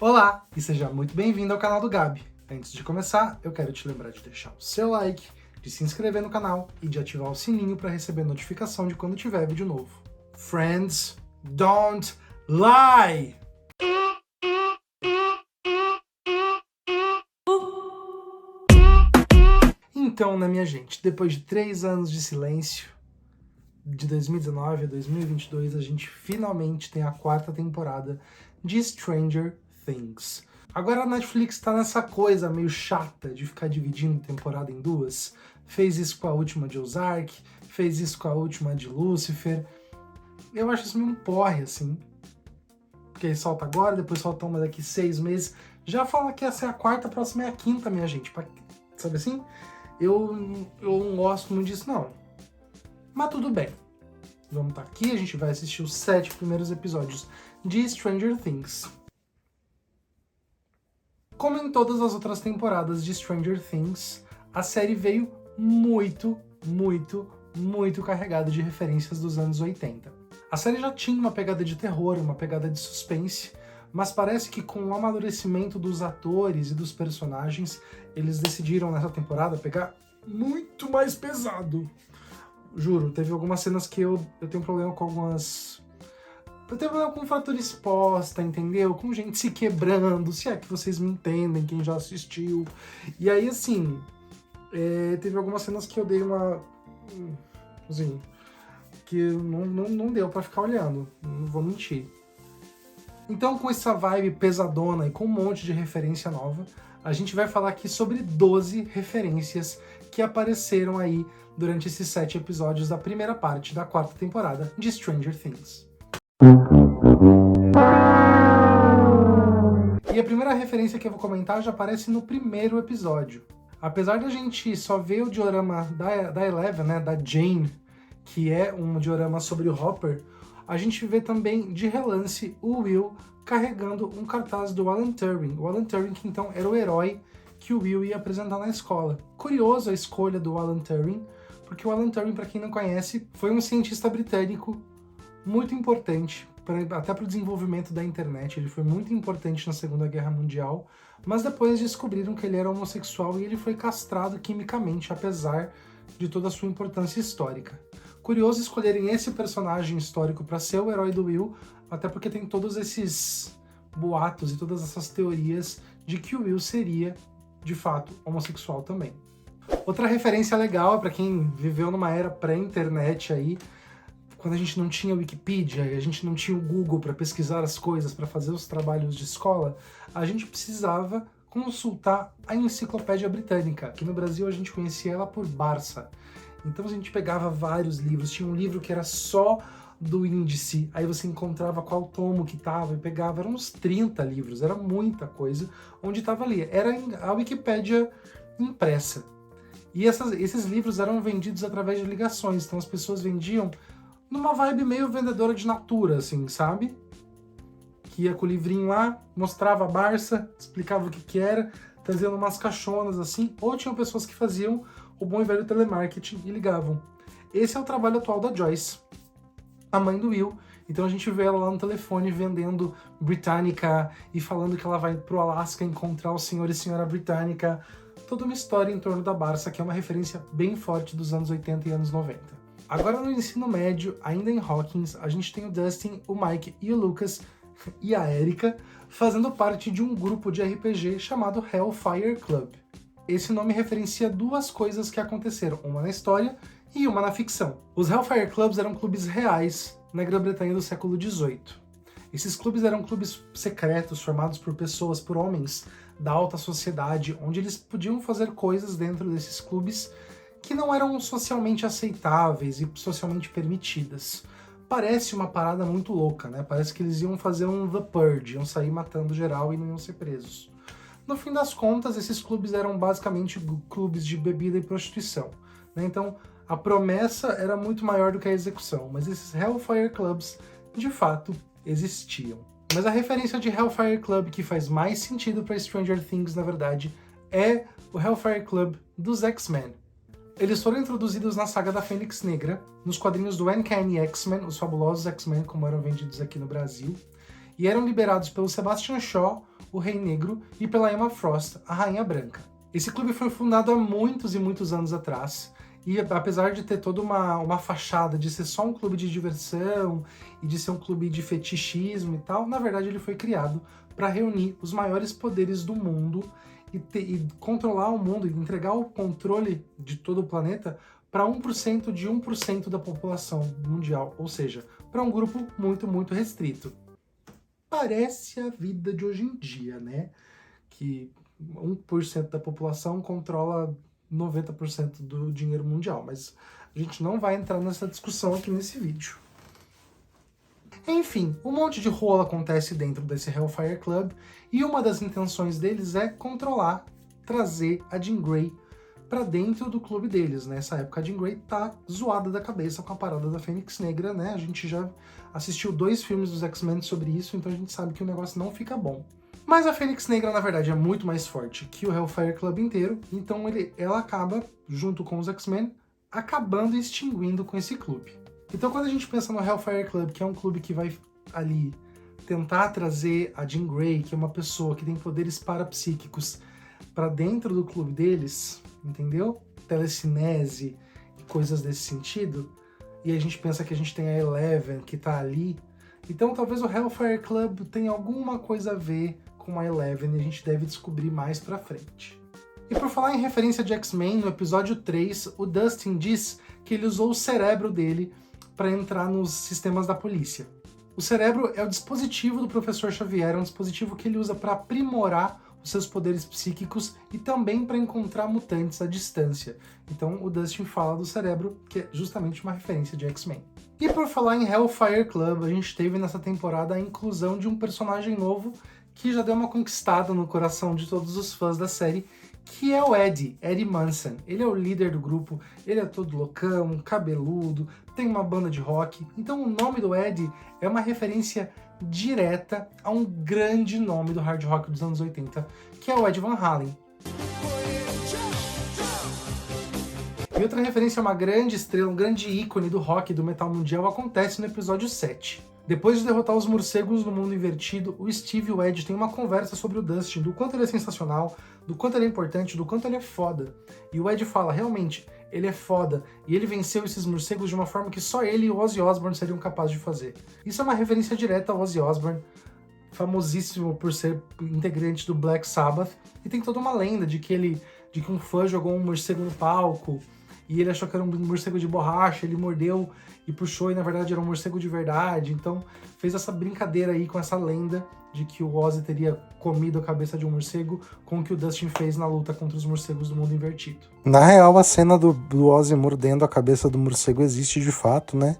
Olá e seja muito bem-vindo ao canal do Gabi. Antes de começar, eu quero te lembrar de deixar o seu like, de se inscrever no canal e de ativar o sininho para receber notificação de quando tiver vídeo novo. Friends don't lie! Então, né, minha gente, depois de 3 anos de silêncio, de 2019 a 2022, a gente finalmente tem a 4ª temporada de Stranger Things. Agora a Netflix tá nessa coisa meio chata de ficar dividindo temporada em duas. Fez isso com a última de Ozark, fez isso com a última de Lucifer. Eu acho isso meio um porre, assim. Porque aí solta agora, depois solta uma daqui 6 meses. Já fala que essa é a 4ª, a próxima é a 5ª, minha gente. Sabe assim? Eu não gosto muito disso, não. Mas tudo bem. Vamos estar aqui, a gente vai assistir os 7 primeiros episódios de Stranger Things. Como em todas as outras temporadas de Stranger Things, a série veio muito carregada de referências dos anos 80. A série já tinha uma pegada de terror, uma pegada de suspense, mas parece que com o amadurecimento dos atores e dos personagens, eles decidiram nessa temporada pegar muito mais pesado. Juro, teve algumas cenas que eu tenho problema com algumas... Eu tenho problema com fratura exposta, entendeu? Com gente se quebrando, se é que vocês me entendem, quem já assistiu. E aí, assim, teve algumas cenas que eu dei uma... assim, que não deu pra ficar olhando, não vou mentir. Então, com essa vibe pesadona e com um monte de referência nova, a gente vai falar aqui sobre 12 referências que apareceram aí durante esses 7 episódios da primeira parte da 4ª temporada de Stranger Things. E a primeira referência que eu vou comentar já aparece no primeiro episódio. Apesar da gente só ver o diorama da Eleven, né, da Jane, que é um diorama sobre o Hopper, a gente vê também de relance o Will carregando um cartaz do Alan Turing. O Alan Turing, que então era o herói que o Will ia apresentar na escola. Curioso a escolha do Alan Turing, porque o Alan Turing, para quem não conhece, foi um cientista britânico muito importante, até para o desenvolvimento da internet. Ele foi muito importante na Segunda Guerra Mundial, mas depois descobriram que ele era homossexual e ele foi castrado quimicamente, apesar de toda a sua importância histórica. Curioso escolherem esse personagem histórico para ser o herói do Will, até porque tem todos esses boatos e todas essas teorias de que o Will seria, de fato, homossexual também. Outra referência legal para quem viveu numa era pré-internet aí, quando a gente não tinha Wikipedia, a gente não tinha o Google para pesquisar as coisas, para fazer os trabalhos de escola, a gente precisava consultar a Enciclopédia Britânica. Aqui no Brasil a gente conhecia ela por Barça. Então a gente pegava vários livros, tinha um livro que era só do índice, aí você encontrava qual tomo que tava e pegava, eram uns 30 livros, era muita coisa, onde tava ali. Era a Wikipédia impressa. E esses livros eram vendidos através de ligações, então as pessoas vendiam numa vibe meio vendedora de natura, assim, sabe? Que ia com o livrinho lá, mostrava a Barça, explicava o que era, trazendo umas caixonas, assim, ou tinham pessoas que faziam o bom e velho telemarketing e ligavam. Esse é o trabalho atual da Joyce, a mãe do Will. Então a gente vê ela lá no telefone vendendo Britannica e falando que ela vai pro Alasca encontrar o senhor e senhora Britannica. Toda uma história em torno da Barça, que é uma referência bem forte dos anos 80 e anos 90. Agora no ensino médio, ainda em Hawkins, a gente tem o Dustin, o Mike e o Lucas e a Erika fazendo parte de um grupo de RPG chamado Hellfire Club. Esse nome referencia 2 coisas que aconteceram, uma na história e uma na ficção. Os Hellfire Clubs eram clubes reais na Grã-Bretanha do século XVIII. Esses clubes eram clubes secretos formados por pessoas, por homens da alta sociedade, onde eles podiam fazer coisas dentro desses clubes que não eram socialmente aceitáveis e socialmente permitidas. Parece uma parada muito louca, né? Parece que eles iam fazer um The Purge, iam sair matando geral e não iam ser presos. No fim das contas, esses clubes eram basicamente clubes de bebida e prostituição, né? Então, a promessa era muito maior do que a execução, mas esses Hellfire Clubs, de fato, existiam. Mas a referência de Hellfire Club que faz mais sentido para Stranger Things, na verdade, é o Hellfire Club dos X-Men. Eles foram introduzidos na saga da Fênix Negra, nos quadrinhos do Uncanny X-Men, os fabulosos X-Men, como eram vendidos aqui no Brasil, e eram liderados pelo Sebastian Shaw, o Rei Negro, e pela Emma Frost, a Rainha Branca. Esse clube foi fundado há muitos e muitos anos atrás, e apesar de ter toda uma fachada de ser só um clube de diversão e de ser um clube de fetichismo e tal, na verdade ele foi criado para reunir os maiores poderes do mundo e controlar o mundo, e entregar o controle de todo o planeta para 1% de 1% da população mundial, ou seja, para um grupo muito, muito restrito. Parece a vida de hoje em dia, né? Que 1% da população controla 90% do dinheiro mundial, mas a gente não vai entrar nessa discussão aqui nesse vídeo. Enfim, um monte de rolo acontece dentro desse Hellfire Club, e uma das intenções deles é controlar, trazer a Jean Grey pra dentro do clube deles. Nessa época a Jean Grey tá zoada da cabeça com a parada da Fênix Negra, né? A gente já assistiu 2 filmes dos X-Men sobre isso, então a gente sabe que o negócio não fica bom. Mas a Fênix Negra, na verdade, é muito mais forte que o Hellfire Club inteiro, então ela acaba, junto com os X-Men, acabando e extinguindo com esse clube. Então quando a gente pensa no Hellfire Club, que é um clube que vai ali tentar trazer a Jean Grey, que é uma pessoa que tem poderes parapsíquicos, para dentro do clube deles, entendeu? Telecinese e coisas desse sentido, e a gente pensa que a gente tem a Eleven que tá ali, então talvez o Hellfire Club tenha alguma coisa a ver com a Eleven, e a gente deve descobrir mais pra frente. E por falar em referência de X-Men, no episódio 3, o Dustin diz que ele usou o cérebro dele para entrar nos sistemas da polícia. O cérebro é o dispositivo do Professor Xavier, é um dispositivo que ele usa para aprimorar os seus poderes psíquicos e também para encontrar mutantes à distância. Então o Dustin fala do cérebro, que é justamente uma referência de X-Men. E por falar em Hellfire Club, a gente teve nessa temporada a inclusão de um personagem novo que já deu uma conquistada no coração de todos os fãs da série, que é o Eddie Munson. Ele é o líder do grupo, ele é todo loucão, cabeludo, tem uma banda de rock. Então o nome do Eddie é uma referência direta a um grande nome do hard rock dos anos 80, que é o Ed Van Halen. E outra referência a uma grande estrela, um grande ícone do rock e do metal mundial acontece no episódio 7. Depois de derrotar os morcegos no mundo invertido, o Steve e o Ed têm uma conversa sobre o Dustin, do quanto ele é sensacional, do quanto ele é importante, do quanto ele é foda. E o Ed fala, realmente, ele é foda, e ele venceu esses morcegos de uma forma que só ele e o Ozzy Osbourne seriam capazes de fazer. Isso é uma referência direta ao Ozzy Osbourne, famosíssimo por ser integrante do Black Sabbath, e tem toda uma lenda de que um fã jogou um morcego no palco, e ele achou que era um morcego de borracha, ele mordeu e puxou, e na verdade era um morcego de verdade. Então fez essa brincadeira aí com essa lenda de que o Ozzy teria comido a cabeça de um morcego, com o que o Dustin fez na luta contra os morcegos do mundo invertido. Na real, a cena do Ozzy mordendo a cabeça do morcego existe de fato, né?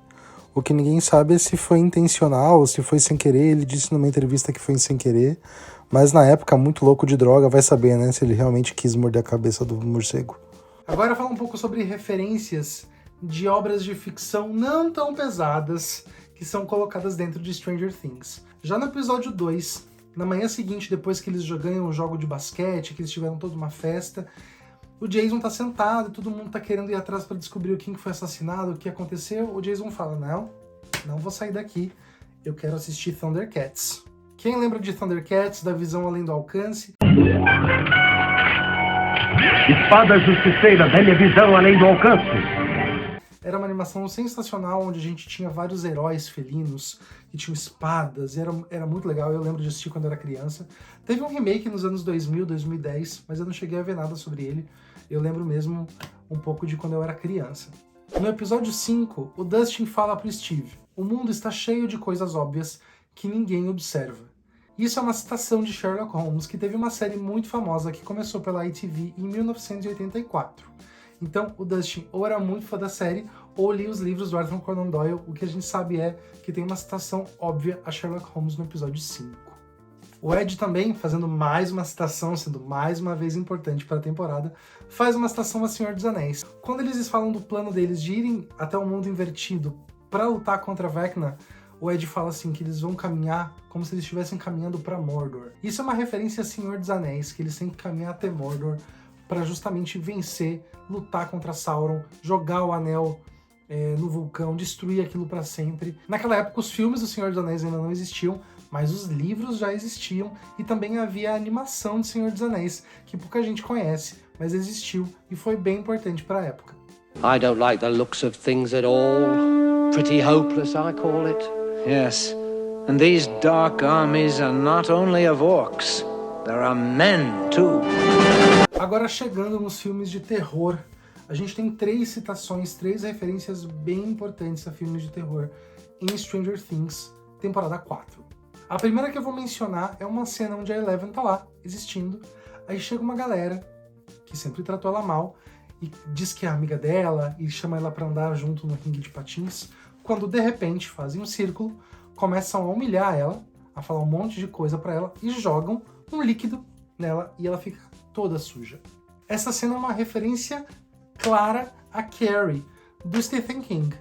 O que ninguém sabe é se foi intencional ou se foi sem querer. Ele disse numa entrevista que foi sem querer, mas na época, muito louco de droga, vai saber, né, se ele realmente quis morder a cabeça do morcego. Agora fala um pouco sobre referências de obras de ficção não tão pesadas que são colocadas dentro de Stranger Things. Já no episódio 2, na manhã seguinte, depois que eles ganham um jogo de basquete, que eles tiveram toda uma festa, o Jason tá sentado e todo mundo tá querendo ir atrás para descobrir quem foi assassinado, o que aconteceu. O Jason fala, não vou sair daqui, eu quero assistir Thundercats. Quem lembra de Thundercats, da Visão Além do Alcance? Espada Justiceira, velha visão além do alcance. Era uma animação sensacional, onde a gente tinha vários heróis felinos, que tinham espadas, e era muito legal, eu lembro de assistir quando eu era criança. Teve um remake nos anos 2000, 2010, mas eu não cheguei a ver nada sobre ele. Eu lembro mesmo um pouco de quando eu era criança. No episódio 5, o Dustin fala pro Steve, o mundo está cheio de coisas óbvias que ninguém observa. Isso é uma citação de Sherlock Holmes, que teve uma série muito famosa que começou pela ITV em 1984. Então, o Dustin ou era muito fã da série, ou lia os livros do Arthur Conan Doyle. O que a gente sabe é que tem uma citação óbvia a Sherlock Holmes no episódio 5. O Ed também, fazendo mais uma citação, sendo mais uma vez importante para a temporada, faz uma citação a Senhor dos Anéis. Quando eles falam do plano deles de irem até o mundo invertido para lutar contra Vecna, o Ed fala assim, que eles vão caminhar como se eles estivessem caminhando para Mordor. Isso é uma referência a Senhor dos Anéis, que eles têm que caminhar até Mordor para justamente vencer, lutar contra Sauron, jogar o anel no vulcão, destruir aquilo para sempre. Naquela época os filmes do Senhor dos Anéis ainda não existiam, mas os livros já existiam e também havia a animação de Senhor dos Anéis, que pouca gente conhece, mas existiu e foi bem importante para a época. I don't like the looks of things at all. Pretty hopeless, I call it. Yes, and these dark armies are not only of orcs, there are men too. Agora chegando nos filmes de terror, a gente tem 3 citações, 3 referências bem importantes a filmes de terror em Stranger Things, temporada 4. A primeira que eu vou mencionar é uma cena onde a Eleven tá lá, existindo, aí chega uma galera que sempre tratou ela mal e diz que é amiga dela e chama ela pra andar junto no ringue de patins, quando de repente fazem um círculo, começam a humilhar ela, a falar um monte de coisa pra ela e jogam um líquido nela e ela fica toda suja. Essa cena é uma referência clara a Carrie, do Stephen King.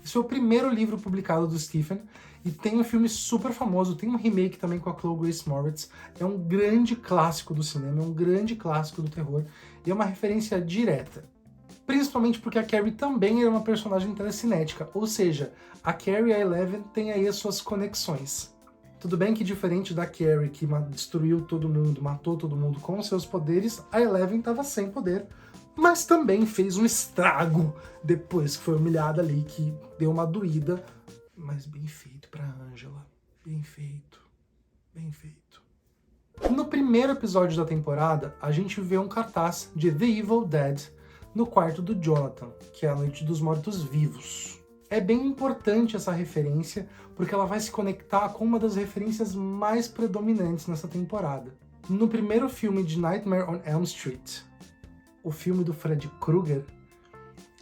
Esse é o primeiro livro publicado do Stephen e tem um filme super famoso, tem um remake também com a Chloe Grace Moretz. É um grande clássico do cinema, é um grande clássico do terror e é uma referência direta. Principalmente porque a Carrie também era uma personagem telecinética, ou seja, a Carrie e a Eleven têm aí as suas conexões. Tudo bem que diferente da Carrie, que destruiu todo mundo, matou todo mundo com seus poderes, a Eleven estava sem poder, mas também fez um estrago depois que foi humilhada ali, que deu uma doída, mas bem feito pra Angela. Bem feito. Bem feito. No primeiro episódio da temporada, a gente vê um cartaz de The Evil Dead no quarto do Jonathan, que é a Noite dos Mortos-Vivos. É bem importante essa referência, porque ela vai se conectar com uma das referências mais predominantes nessa temporada. No primeiro filme de Nightmare on Elm Street, o filme do Freddy Krueger,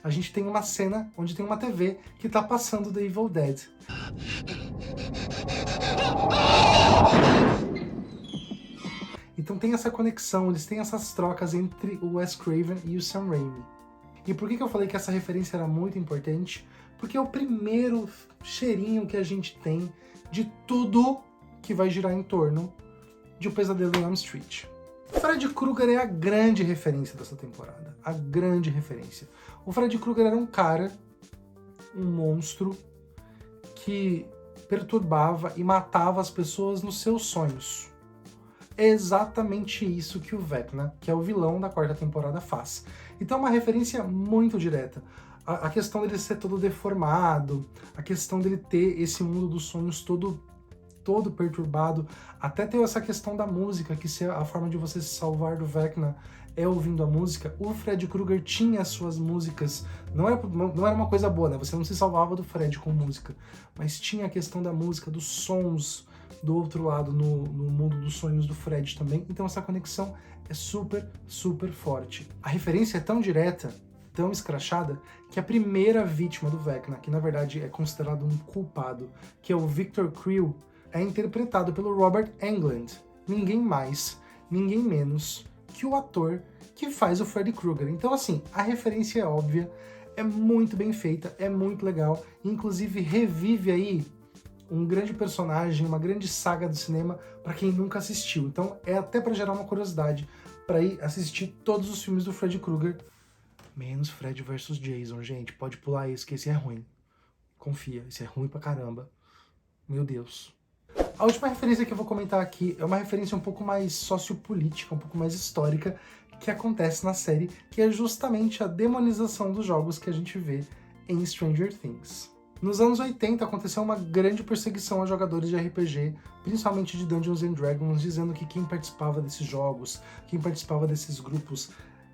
a gente tem uma cena onde tem uma TV que tá passando The Evil Dead. Então tem essa conexão, eles têm essas trocas entre o Wes Craven e o Sam Raimi. E por que eu falei que essa referência era muito importante? Porque é o primeiro cheirinho que a gente tem de tudo que vai girar em torno de O Pesadelo em Elm Street. Freddy Krueger é a grande referência dessa temporada, a grande referência. O Freddy Krueger era um cara, um monstro, que perturbava e matava as pessoas nos seus sonhos. É exatamente isso que o Vecna, que é o vilão da 4ª temporada, faz. Então é uma referência muito direta. A questão dele ser todo deformado, a questão dele ter esse mundo dos sonhos todo perturbado, até ter essa questão da música, que se a forma de você se salvar do Vecna é ouvindo a música. O Freddy Krueger tinha as suas músicas, não era uma coisa boa, né? Você não se salvava do Freddy com música, mas tinha a questão da música, dos sons do outro lado, no mundo dos sonhos do Fred também. Então essa conexão é super, super forte. A referência é tão direta, tão escrachada, que a primeira vítima do Vecna, que na verdade é considerado um culpado, que é o Victor Creel, é interpretado pelo Robert Englund, ninguém mais, ninguém menos que o ator que faz o Freddy Krueger. Então assim, a referência é óbvia, é muito bem feita, é muito legal, inclusive revive aí um grande personagem, uma grande saga do cinema para quem nunca assistiu. Então é até para gerar uma curiosidade para ir assistir todos os filmes do Freddy Krueger, menos Fred vs Jason, gente, pode pular isso, que esse é ruim. Confia, esse é ruim pra caramba. Meu Deus. A última referência que eu vou comentar aqui é uma referência um pouco mais sociopolítica, um pouco mais histórica, que acontece na série, que é justamente a demonização dos jogos que a gente vê em Stranger Things. Nos anos 80 aconteceu uma grande perseguição a jogadores de RPG, principalmente de Dungeons and Dragons, dizendo que quem participava desses jogos, quem participava desses grupos,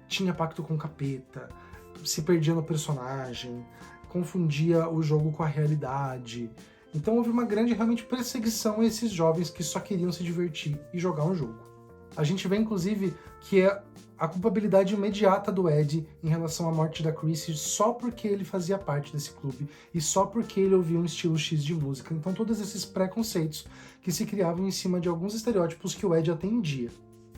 tinha pacto com o capeta, se perdia no personagem, confundia o jogo com a realidade. Então houve uma grande realmente perseguição a esses jovens que só queriam se divertir e jogar um jogo. A gente vê inclusive que é a culpabilidade imediata do Ed em relação à morte da Chrissy só porque ele fazia parte desse clube e só porque ele ouvia um estilo X de música. Então todos esses preconceitos que se criavam em cima de alguns estereótipos que o Ed atendia.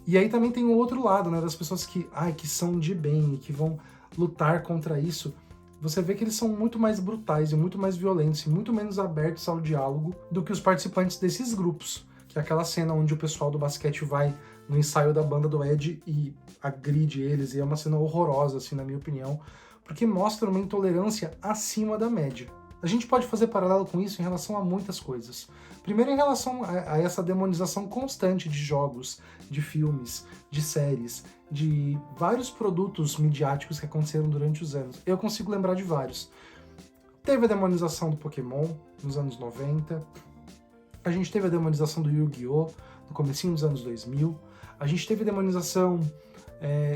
E aí também tem o outro lado, né, das pessoas que são de bem e que vão lutar contra isso. Você vê que eles são muito mais brutais e muito mais violentos e muito menos abertos ao diálogo do que os participantes desses grupos, que é aquela cena onde o pessoal do basquete vai no ensaio da banda do Ed e agride eles, e é uma cena horrorosa, assim, na minha opinião, porque mostra uma intolerância acima da média. A gente pode fazer paralelo com isso em relação a muitas coisas. Primeiro, em relação a essa demonização constante de jogos, de filmes, de séries, de vários produtos midiáticos que aconteceram durante os anos. Eu consigo lembrar de vários. Teve a demonização do Pokémon nos anos 90, a gente teve a demonização do Yu-Gi-Oh! No comecinho dos anos 2000, a gente teve a demonização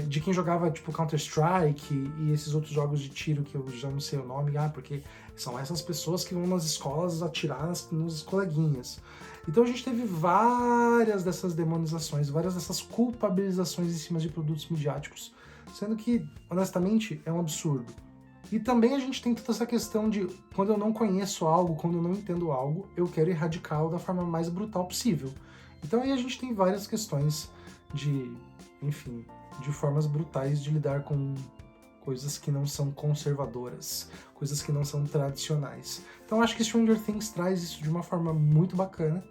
de quem jogava tipo Counter-Strike e esses outros jogos de tiro que eu já não sei o nome, porque são essas pessoas que vão nas escolas atirar nos coleguinhas. Então a gente teve várias dessas demonizações, várias dessas culpabilizações em cima de produtos midiáticos, sendo que, honestamente, é um absurdo. E também a gente tem toda essa questão de, quando eu não conheço algo, quando eu não entendo algo, eu quero erradicá-lo da forma mais brutal possível. Então aí a gente tem várias questões de formas brutais de lidar com coisas que não são conservadoras, coisas que não são tradicionais. Então acho que Stranger Things traz isso de uma forma muito bacana,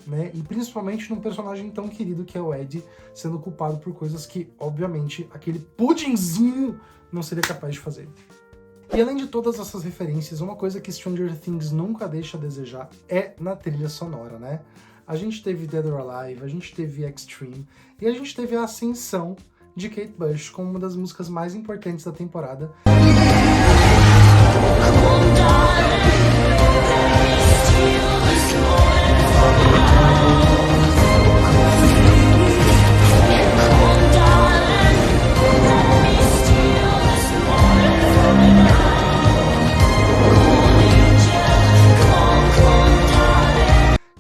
né? E principalmente num personagem tão querido que é o Ed, sendo culpado por coisas que, obviamente, aquele pudinzinho não seria capaz de fazer. E além de todas essas referências, uma coisa que Stranger Things nunca deixa a desejar é na trilha sonora, né? A gente teve Dead or Alive, a gente teve Extreme, e a gente teve a ascensão de Kate Bush como uma das músicas mais importantes da temporada.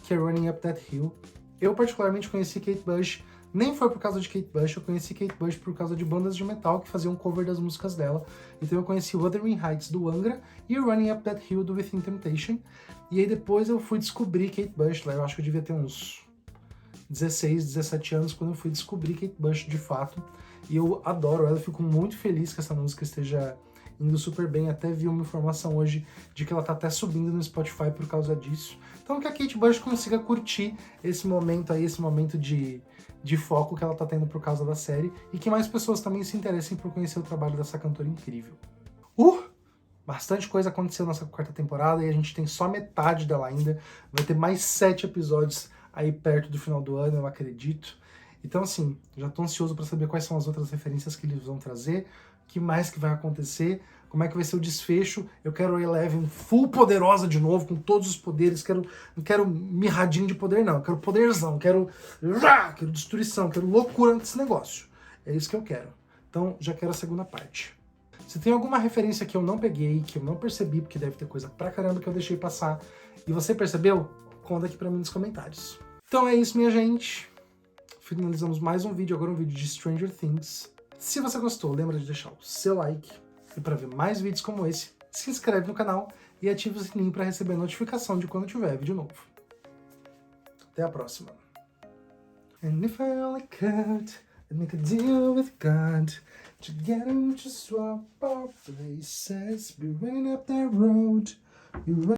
Que é Running Up That Hill. Eu particularmente conheci Kate Bush, nem foi por causa de Kate Bush, eu conheci Kate Bush por causa de bandas de metal que faziam cover das músicas dela. Então eu conheci Wuthering Heights do Angra e Running Up That Hill do Within Temptation. E aí depois eu fui descobrir Kate Bush, lá eu acho que eu devia ter uns 16, 17 anos quando eu fui descobrir Kate Bush de fato. E eu adoro ela, eu fico muito feliz que essa música esteja indo super bem. Até vi uma informação hoje de que ela tá até subindo no Spotify por causa disso. Então que a Kate Bush consiga curtir esse momento aí, esse momento de foco que ela tá tendo por causa da série, e que mais pessoas também se interessem por conhecer o trabalho dessa cantora incrível. Bastante coisa aconteceu nessa quarta temporada e a gente tem só metade dela ainda. Vai ter mais 7 episódios aí perto do final do ano, eu acredito. Então assim, já tô ansioso para saber quais são as outras referências que eles vão trazer, o que mais que vai acontecer, como é que vai ser o desfecho. Eu quero a Eleven full poderosa de novo, com todos os poderes. Não quero mirradinho de poder, não. Eu quero poderzão, quero destruição, quero loucura nesse negócio. É isso que eu quero. Então, já quero a segunda parte. Se tem alguma referência que eu não peguei, que eu não percebi, porque deve ter coisa pra caramba que eu deixei passar, e você percebeu, conta aqui pra mim nos comentários. Então é isso, minha gente. Finalizamos mais um vídeo, agora um vídeo de Stranger Things. Se você gostou, lembra de deixar o seu like. E para ver mais vídeos como esse, se inscreve no canal e ativa o sininho para receber notificação de quando tiver vídeo novo. Até a próxima. And if I only could, I'd make a deal with God. Together we just swap our places. Be running up that road.